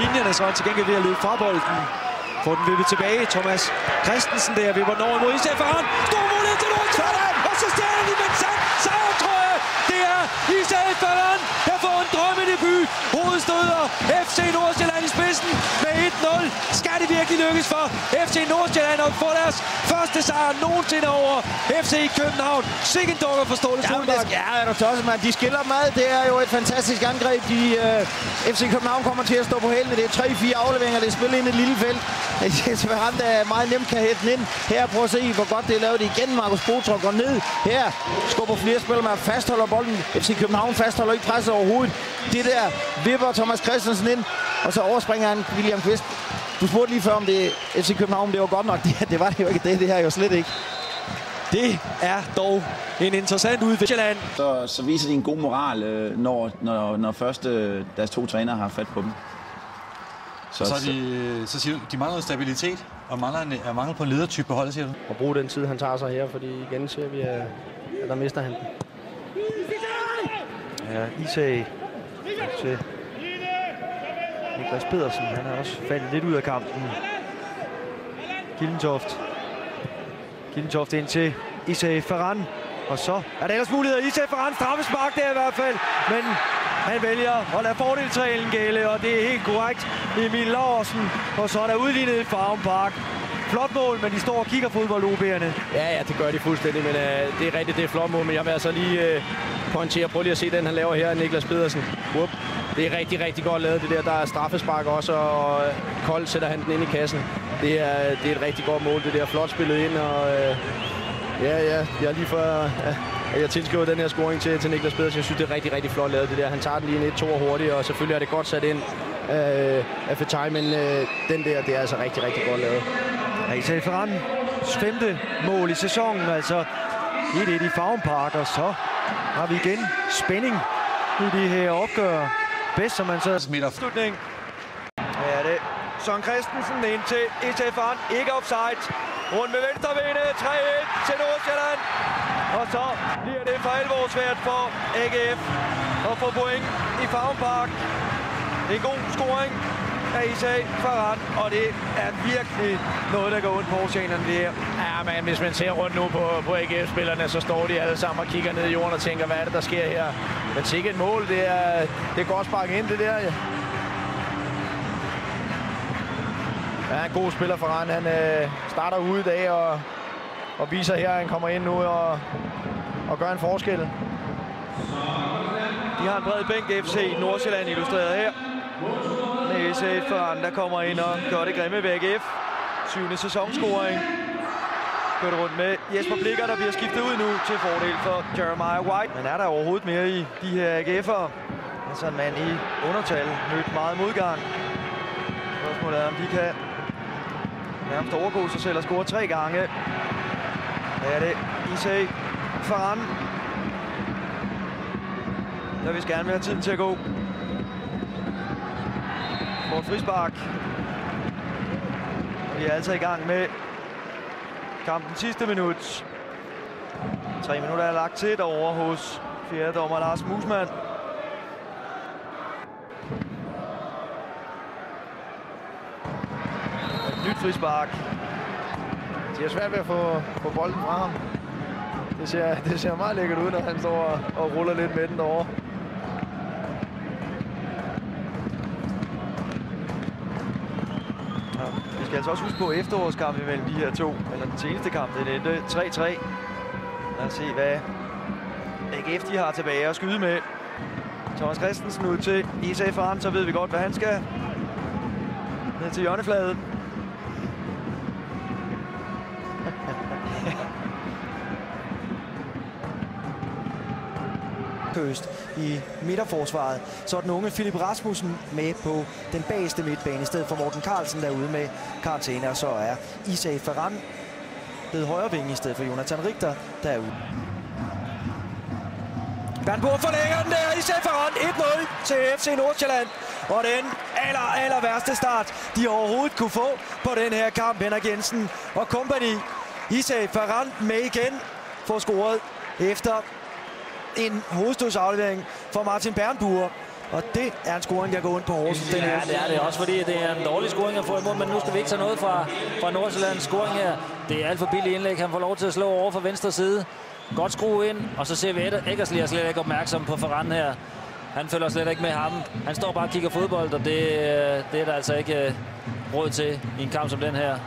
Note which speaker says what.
Speaker 1: linjen, og så er han til gengæld ved at løbe fra bolden. Får den vippet tilbage. Thomas Christensen der vipper den over mod Isai Farhan. Stor mulighed til Nordsjælland! Og så stjæler de med en sand sejrtrøje. Det er Isai Farhan, der får en drømmedebut. Hovedstøder FC Nordsjælland i spidsen med 1-0. Skal det virkelig lykkes for FC Nordsjælland at få deres første sejr nogensinde over FC København? Sikken dukker for Ståle Solbakken.
Speaker 2: Ja, er du tosset, mand. De skiller meget. Det er jo et fantastisk angreb. FC København kommer til at stå på hælene. Det er 3-4 afleveringer. Det er spillet ind i et lille felt. Farhan, der meget nemt kan hætte den ind. Her, prøv at se, hvor godt det er lavet igen. Markus Botrop går ned. Her skubber flere spillere med at fastholder bolden. FC København fastholder ikke presset overhovedet. Det der vipper Thomas Christensen ind, og så overspringer han William Kvist. Du spurgte lige før, om det FC København, det var godt nok. Det var det jo ikke. Det her jo slet ikke.
Speaker 1: Det er dog en interessant udvikling.
Speaker 3: Så viser de en god moral, når først deres to trænere har fat på dem.
Speaker 4: Så siger du, de mangler stabilitet og mangler på en ledertype på holdet, siger du?
Speaker 5: Og bruge den tid, han tager sig her, fordi igen ser vi, at der mister han den. Ja, Isai til Niklas Pedersen. Han har også faldet lidt ud af kampen. Kildentoft ind til Isai Farhan. Og så er der ellers muligheder. Isai Farhan straffespark der i hvert fald. Men han vælger at lade fordelsreglen gælde, og det er helt korrekt. Emil Laursen. Og så er der udlignet i Farum Park. Flot mål, men de står og kigger fodbold, OB'erne. Ja, det gør de fuldstændig, men det er rigtigt, det er flot mål. Men jeg vil altså lige pointere. Prøv lige at se den, han laver her, Niklas Pedersen. Det er rigtig, rigtig godt lavet, det der. Der er straffespark også, og Kold sætter han den ind i kassen. Det er et rigtig godt mål, det der. Flot spillet ind, og jeg er lige for... Jeg tilskriver den her scoring til Niklas Pedersen. Jeg synes, det er rigtig, rigtig flot lavet, det der. Han tager den lige en 1-2 hurtigt, og selvfølgelig er det godt sat ind af Fetai, men den der, det er altså rigtig, rigtig godt lavet.
Speaker 1: Isai Farhan, 5. mål i sæsonen, altså 1-1 i Farum Park, og så har vi igen spænding i de her opgør. Bedst, som man så slutning. Ja, det Søren Christensen ind til Isai Farhan, ikke offside. Rundt med venstre bene, 3-1 til Nordsjælland. Og så bliver det for alvor svært for AGF at få point i Farum Park. En god scoring af Isai Farhan, og det er virkelig noget, der går ondt på oceanerne, det her.
Speaker 5: Ja, men hvis man ser rundt nu på AGF-spillerne, så står de alle sammen og kigger ned i jorden og tænker, hvad er det, der sker her? Men sikkert et mål, det er godt sparket ind, det der. Ja, en god spiller Farhan. Han starter ude i dag og viser her, at han kommer ind nu og gør en forskel.
Speaker 1: De har en bred bænk, FC Nordsjælland illustreret her. Med Isai Farhan, der kommer ind og gør det grimme ved AGF. 7. sæsonscoring. Kørt rundt med Jesper Blikker, der bliver skiftet ud nu til fordel for Jeremiah White. Men er der overhovedet mere i de her AGF'ere? Altså en mand i undertal, mødt meget modgang. Spørgsmålet er, om de kan nærmest overgå sig selv og score 3 gange. Der er det Isai Farhan. Der vil gerne have tiden til at gå. For et frispark. Vi er altså i gang med kampen sidste minut. 3 minutter er lagt til derovre hos fjerde dommer Lars Musmann. Et nyt frispark.
Speaker 5: Det er svært ved at få bolden fra ham. Det ser meget lækkert ud, når han står og ruller lidt med den derovre.
Speaker 1: Vi skal altså også huske på efterårskampen mellem de her to, eller den seneste kamp, den endte 3-3. Lad os se, hvad AGF de har tilbage at skyde med. Thomas Christensen ud til Isai Farhan, så ved vi godt, hvad han skal. Ned til hjørnefladen.
Speaker 6: i midterforsvaret. Så er den unge Philip Rasmussen med på den bageste midtbane i stedet for Morten Carlsen derude med karantæne, og så er Isai Farhan blevet højre vinge i stedet for Jonathan Richter derude. Bernburg forlænger den der. Isai Farhan 1-0 til FC Nordsjælland. Og den aller værste start, de overhovedet kunne få på den her kamp. Henrik Jensen og company. Isai Farhan med igen får scoret efter en hovedstødsaflevering for Martin Bernburg. Og det er en scoring, der går ondt på Horsens.
Speaker 7: Ja, det er det også, fordi det er en dårlig scoring at få imod, men nu skal vi ikke tage noget fra Nordsjællands scoring her. Det er alt for billigt indlæg. Han får lov til at slå over fra venstre side. Godt skrue ind, og så ser vi Eckersley er slet ikke opmærksom på Ferran her. Han følger slet ikke med ham. Han står bare og kigger fodbold, og det er der altså ikke råd til i en kamp som den her.